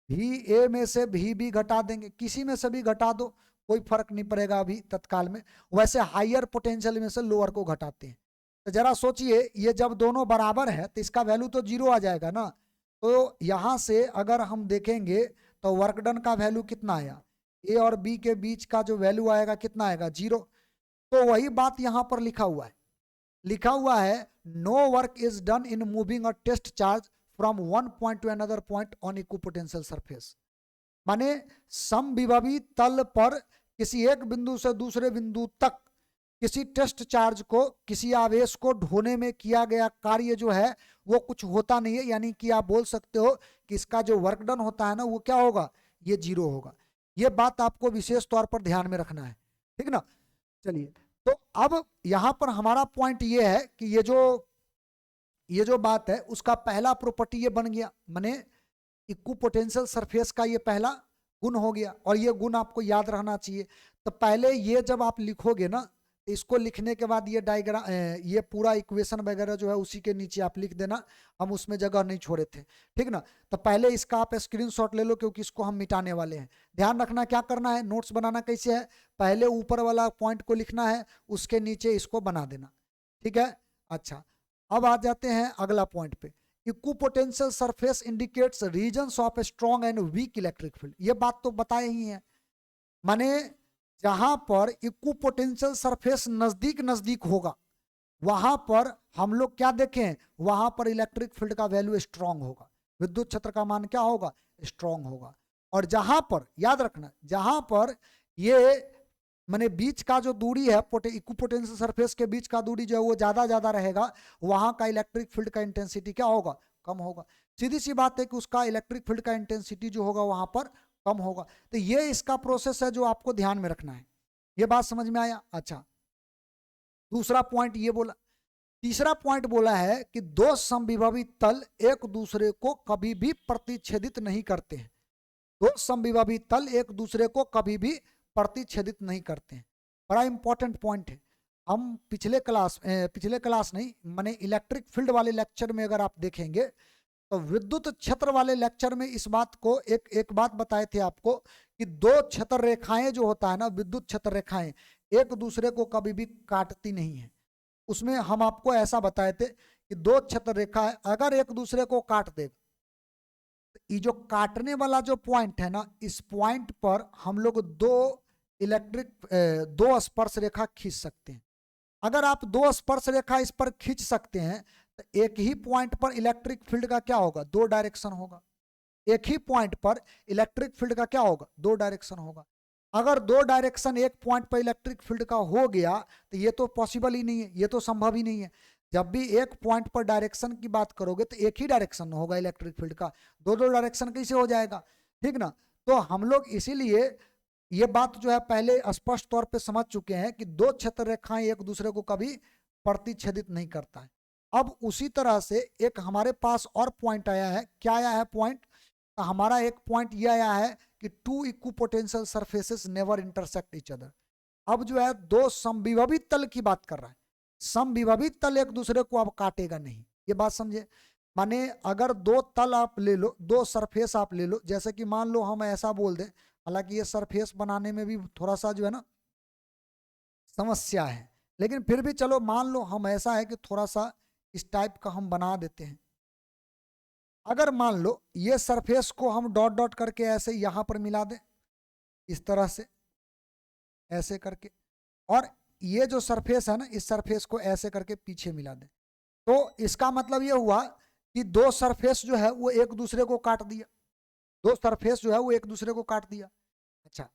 भी ए में से भी बी घटा देंगे, किसी में से भी घटा दो, कोई फर्क नहीं पड़ेगा अभी तत्काल में। वैसे हायर पोटेंशियल में से लोअर को घटाते हैं। तो जरा सोचिए, ये जब दोनों बराबर है तो इसका वैल्यू तो 0 आ जाएगा ना। तो यहां से अगर हम देखेंगे तो वर्क डन का वैल्यू कितना आया, ए और बी के बीच का जो वैल्यू आएगा कितना आएगा, 0। तो वही बात यहां पर लिखा हुआ है, लिखा हुआ है no work is done in moving a test charge from one point to another point on equipotential surface. माने समविभवी तल पर किसी एक बिंदु से दूसरे बिंदु तक किसी टेस्ट चार्ज को, किसी आवेश को ढोने में किया गया कार्य जो है वो कुछ होता नहीं है। यानी कि आप बोल सकते हो कि इसका जो वर्क डन होता है ना वो क्या होगा, ये 0 होगा। ये बात आपको विशेष तौर पर ध्यान में रखना है, ठीक ना। चलिए, तो अब यहां पर हमारा पॉइंट ये है कि ये जो बात है उसका पहला प्रॉपर्टी ये बन गया, माने इक्विपोटेंशियल सरफेस का ये पहला गुण हो गया, और ये गुण आपको याद रहना चाहिए। तो पहले ये जब आप लिखोगे ना, तो इसको लिखने के बाद ये डायग्राम, ये पूरा इक्वेशन वगैरह जो है उसी के नीचे आप लिख देना, हम उसमें जगह नहीं छोड़े थे, ठीक ना। तो पहले इसका आप स्क्रीनशॉट ले लो क्योंकि इसको हम मिटाने वाले हैं। ध्यान रखना क्या करना है, नोट्स बनाना कैसे है, पहले ऊपर वाला पॉइंट को लिखना है, उसके नीचे इसको बना देना, ठीक है। अच्छा, अब आ जाते हैं अगला पॉइंट पे। Equipotential surface indicates regions of strong and weak electric field. ये बात तो बताए ही है, माने जहां पर इक्विपोटेंशियल सरफेस नजदीक नजदीक होगा वहां पर हम लोग क्या देखें, वहां पर इलेक्ट्रिक फील्ड का वैल्यू स्ट्रांग होगा, विद्युत क्षेत्र का मान क्या होगा, स्ट्रांग होगा। और जहां पर, याद रखना, जहां पर ये माने बीच का जो दूरी है इक्विपोटेंशियल सरफेस के बीच का दूरी जो है वो ज्यादा रहेगा, वहां का इलेक्ट्रिक फील्ड का इंटेंसिटी क्या होगा, कम होगा। सीधी सी बात है कि उसका इलेक्ट्रिक फील्ड का इंटेंसिटी जो होगा वहां पर कम होगा। तो ये इसका प्रोसेस है जो आपको ध्यान में रखना है। ये बात समझ में आया। अच्छा, दूसरा पॉइंट ये बोला। तीसरा पॉइंट बोला है कि दो समविभवी तल एक दूसरे को कभी भी प्रतिच्छेदित नहीं करते हैं। दो समविभवी तल एक दूसरे को कभी भी प्रतिच्छेदित नहीं करते हैं। बड़ा इंपॉर्टेंट पॉइंट है। हम पिछले क्लास नहीं माने इलेक्ट्रिक फील्ड वाले लेक्चर में अगर आप देखेंगे तो विद्युत क्षेत्र वाले लेक्चर में इस बात को एक बात बताए थे आपको कि दो क्षेत्र रेखाएं जो होता है ना, विद्युत क्षेत्र रेखाएं एक दूसरे को कभी भी काटती नहीं है। उसमें हम आपको ऐसा बताए थे कि दो क्षेत्र रेखा अगर एक दूसरे को काट दे, ये जो काटने वाला जो पॉइंट है ना, इस पॉइंट पर हम लोग दो स्पर्श रेखा खींच सकते हैं। अगर आप दो स्पर्श रेखा इस पर खींच सकते हैं तो एक ही पॉइंट पर इलेक्ट्रिक फील्ड का क्या होगा, दो डायरेक्शन होगा। एक ही पॉइंट पर इलेक्ट्रिक फील्ड का क्या होगा, दो डायरेक्शन होगा। अगर दो डायरेक्शन एक पॉइंट पर इलेक्ट्रिक फील्ड का हो गया तो ये तो पॉसिबल ही नहीं है, ये तो संभव ही नहीं है। जब भी एक पॉइंट पर डायरेक्शन की बात करोगे तो एक ही डायरेक्शन होगा इलेक्ट्रिक फील्ड का, दो दो डायरेक्शन कैसे हो जाएगा, ठीक ना। तो हम लोग इसीलिए ये बात जो है पहले स्पष्ट तौर पे समझ चुके हैं कि दो क्षेत्र रेखाएं एक दूसरे को कभी प्रतिच्छेदित नहीं करता है। अब उसी तरह से एक हमारे पास और पॉइंट आया है। क्या आया है पॉइंट, तो हमारा एक पॉइंट ये आया है कि two equipotential surfaces never intersect each other. अब जो है दो समविभवी तल की बात कर रहा है। समविभवी तल एक दूसरे को अब काटेगा नहीं, ये बात समझे। माने अगर दो तल आप ले लो, दो सरफेस आप ले लो, जैसे कि मान लो हम ऐसा बोल दें, हालांकि ये सरफेस बनाने में भी थोड़ा सा जो है ना समस्या है, लेकिन फिर भी चलो मान लो हम ऐसा है कि थोड़ा सा इस टाइप का हम बना देते हैं। अगर मान लो ये सरफेस को हम डॉट डॉट करके ऐसे यहां पर मिला दें, इस तरह से ऐसे करके, और ये जो सरफेस है ना, इस सरफेस को ऐसे करके पीछे मिला दें, तो इसका मतलब ये हुआ कि दो सरफेस जो है वो एक दूसरे को काट दिया। दो सरफेस जो है वो एक दूसरे को काट दिया। अच्छा,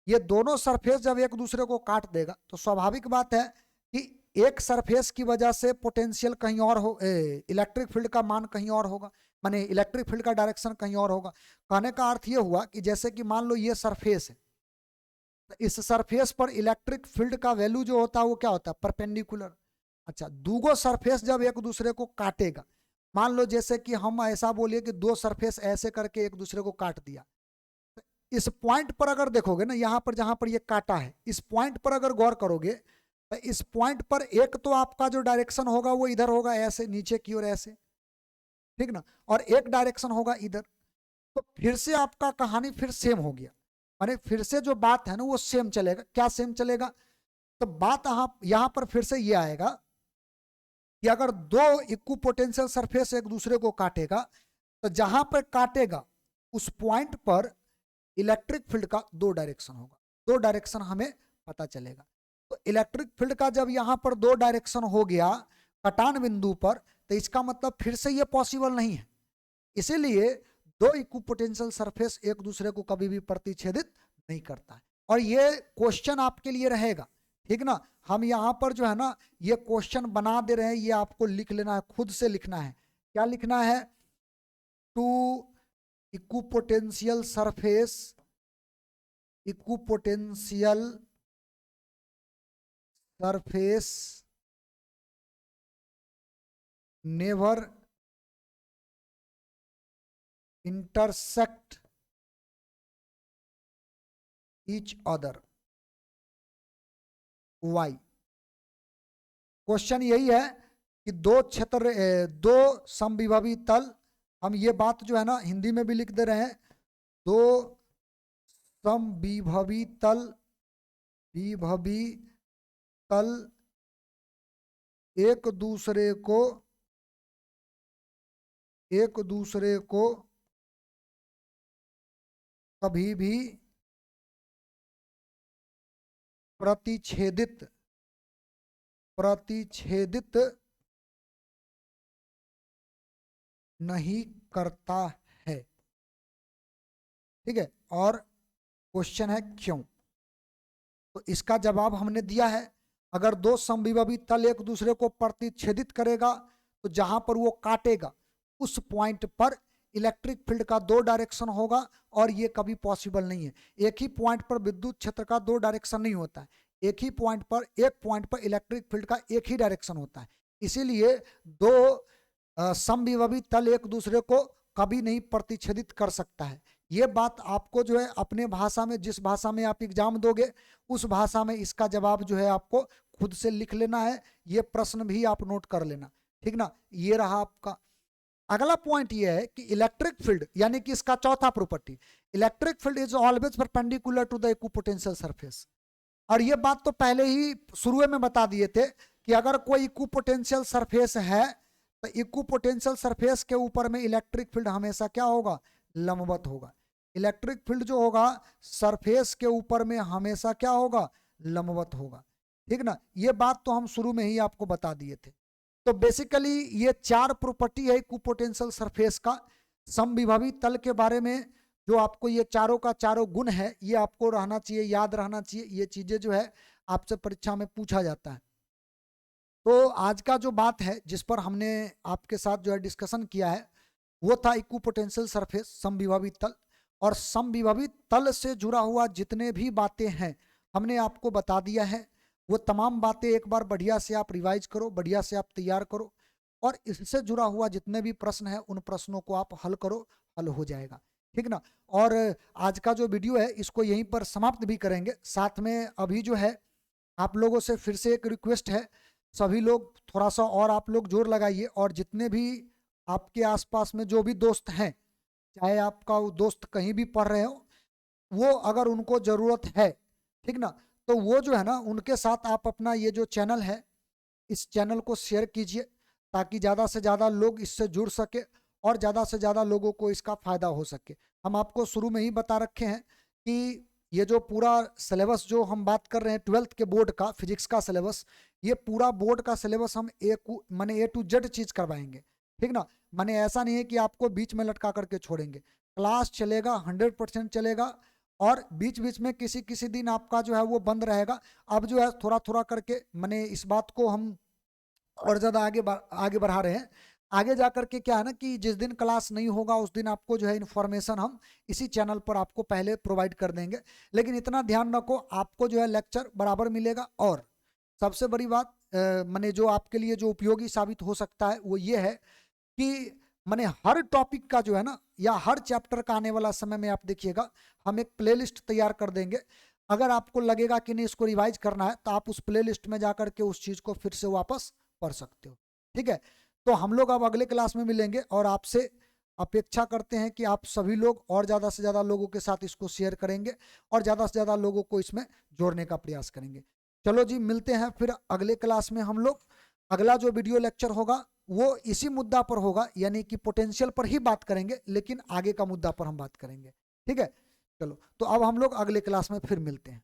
ये दोनों सरफेस जब एक दूसरे को काट देगा तो स्वाभाविक बात है कि एक सरफेस की वजह से पोटेंशियल कहीं और हो, इलेक्ट्रिक फील्ड का मान कहीं और होगा, माने इलेक्ट्रिक फील्ड का डायरेक्शन कहीं और होगा। कहने का अर्थ ये हुआ कि जैसे कि मान लो ये सरफेस है, तो इस सरफेस पर इलेक्ट्रिक फील्ड का वैल्यू जो होता है वो क्या होता है, परपेंडिकुलर। अच्छा, दूगो सरफेस जब एक दूसरे को काटेगा, मान लो जैसे कि हम ऐसा बोलिए कि दो सरफेस ऐसे करके एक दूसरे को काट दिया, इस पॉइंट पर अगर देखोगे ना, यहां पर जहां पर ये काटा है, इस पॉइंट पर अगर गौर करोगे तो इस पॉइंट पर एक तो आपका जो डायरेक्शन होगा वो इधर होगा, ऐसे नीचे की ओर ऐसे, ठीक ना, और एक डायरेक्शन होगा इधर। तो फिर से आपका कहानी फिर सेम हो गया, माने फिर से जो बात है ना वो सेम चलेगा। क्या सेम चलेगा, तो बात यहां पर फिर से ये आएगा कि अगर दो इक्विपोटेंशियल सरफेस एक दूसरे को काटेगा तो जहां पर काटेगा उस पॉइंट पर इलेक्ट्रिक फील्ड का दो डायरेक्शन होगा, दो डायरेक्शन हमें पता चलेगा। तो इलेक्ट्रिक फील्ड का जब यहां पर दो डायरेक्शन हो गया कटान बिंदु पर, तो इसका मतलब फिर से ये पॉसिबल नहीं है। इसीलिए दो इक्विपोटेंशियल सरफेस एक दूसरे को कभी भी प्रतिच्छेदित नहीं करता है। और ये क्वेश्चन आपके लिए रहेगा, ठीक ना। हम यहां पर जो है ना ये क्वेश्चन बना दे रहे हैं, ये आपको लिख लेना है, खुद से लिखना है। क्या लिखना है, two equipotential surface never intersect each other. Why, question यही है कि दो समविभवी तल, हम ये बात जो है ना हिंदी में भी लिख दे रहे हैं, दो समविभवी तल एक दूसरे को कभी भी प्रतिच्छेदित नहीं करता है, ठीक है। और क्वेश्चन है क्यों, तो इसका जवाब हमने दिया है। अगर दो समविभवी तल एक दूसरे को प्रतिच्छेदित करेगा तो जहां पर वो काटेगा उस पॉइंट पर इलेक्ट्रिक फील्ड का दो डायरेक्शन होगा, और ये कभी पॉसिबल नहीं है। एक ही पॉइंट पर विद्युत क्षेत्र का दो डायरेक्शन नहीं होता है, एक पॉइंट पर इलेक्ट्रिक फील्ड का एक ही डायरेक्शन होता है। इसीलिए दो समविभवी तल एक दूसरे को कभी नहीं प्रतिच्छेदित कर सकता है, ये बात आपको जो है अपने भाषा में, जिस भाषा में आप एग्जाम दोगे उस भाषा में इसका जवाब जो है आपको खुद से लिख लेना है। ये प्रश्न भी आप नोट कर लेना, ठीक ना। ये रहा आपका अगला पॉइंट ये है कि इलेक्ट्रिक फील्ड, यानी कि इसका चौथा property, electric field is always perpendicular to the equipotential surface. और ये बात तो पहले ही शुरू में बता दिए थे कि अगर कोई इक्विपोटेंशियल सरफेस है तो इक्विपोटेंशियल सरफेस के ऊपर में इलेक्ट्रिक फील्ड हमेशा क्या होगा, लंबवत होगा। इलेक्ट्रिक फील्ड जो होगा सरफेस के ऊपर में हमेशा क्या होगा, लंबवत होगा, ठीक ना। ये बात तो हम शुरू में ही आपको बता दिए थे। तो बेसिकली ये 4 प्रॉपर्टी है इक्विपोटेंशियल सरफेस का। समविभवी तल के बारे में जो आपको ये चारों का चारों गुण है ये आपको रहना चाहिए, याद रहना चाहिए। ये चीजें जो है आपसे परीक्षा में पूछा जाता है। तो आज का जो बात है जिस पर हमने आपके साथ जो है डिस्कशन किया है वो था इक्विपोटेंशियल सरफेस, समविभवी तल। और समविभवी तल से जुड़ा हुआ जितने भी बातें हैं हमने आपको बता दिया है। वो तमाम बातें एक बार बढ़िया से आप रिवाइज करो, बढ़िया से आप तैयार करो, और इससे जुड़ा हुआ जितने भी प्रश्न है उन प्रश्नों को आप हल करो, हल हो जाएगा, ठीक ना। और आज का जो वीडियो है इसको यहीं पर समाप्त भी करेंगे। साथ में अभी जो है आप लोगों से फिर से एक रिक्वेस्ट है, सभी लोग थोड़ा सा और आप लोग जोर लगाइए, और जितने भी आपके आसपास में जो भी दोस्त हैं, चाहे आपका वो दोस्त कहीं भी पढ़ रहे हो, वो अगर उनको ज़रूरत है, ठीक ना, तो वो जो है ना उनके साथ आप अपना ये जो चैनल है इस चैनल को शेयर कीजिए ताकि ज़्यादा से ज़्यादा लोग इससे जुड़ सके और ज़्यादा से ज़्यादा लोगों को इसका फ़ायदा हो सके। हम आपको शुरू में ही बता रखे हैं कि ये जो पूरा सिलेबस जो हम बात कर रहे हैं 12th के बोर्ड का फिजिक्स का सिलेबस, ये पूरा बोर्ड का सिलेबस हम माने A to Z चीज़ करवाएंगे, ठीक ना। माने ऐसा नहीं है कि आपको बीच में लटका करके छोड़ेंगे। क्लास चलेगा, 100% चलेगा, और बीच बीच में किसी किसी दिन आपका जो है वो बंद रहेगा। अब जो है थोड़ा थोड़ा करके माने इस बात को हम और ज़्यादा आगे बढ़ा रहे हैं। आगे जा करके क्या है ना कि जिस दिन क्लास नहीं होगा उस दिन आपको जो है इन्फॉर्मेशन हम इसी चैनल पर आपको पहले प्रोवाइड कर देंगे। लेकिन इतना ध्यान रखो आपको जो है लेक्चर बराबर मिलेगा। और सबसे बड़ी बात माने जो आपके लिए जो उपयोगी साबित हो सकता है वो ये है कि माने हर टॉपिक का जो है ना या हर चैप्टर का आने वाला समय में आप देखिएगा हम एक प्लेलिस्ट तैयार कर देंगे। अगर आपको लगेगा कि नहीं इसको रिवाइज करना है तो आप उस प्लेलिस्ट में जाकर के उस चीज़ को फिर से वापस पढ़ सकते हो, ठीक है। तो हम लोग अब अगले क्लास में मिलेंगे और आपसे अपेक्षा करते हैं कि आप सभी लोग और ज़्यादा से ज़्यादा लोगों के साथ इसको शेयर करेंगे और ज़्यादा से ज़्यादा लोगों को इसमें जोड़ने का प्रयास करेंगे। चलो जी, मिलते हैं फिर अगले क्लास में। हम लोग अगला जो वीडियो लेक्चर होगा वो इसी मुद्दा पर होगा, यानी कि पोटेंशियल पर ही बात करेंगे, लेकिन आगे का मुद्दा पर हम बात करेंगे, ठीक है। चलो, तो अब हम लोग अगले क्लास में फिर मिलते हैं।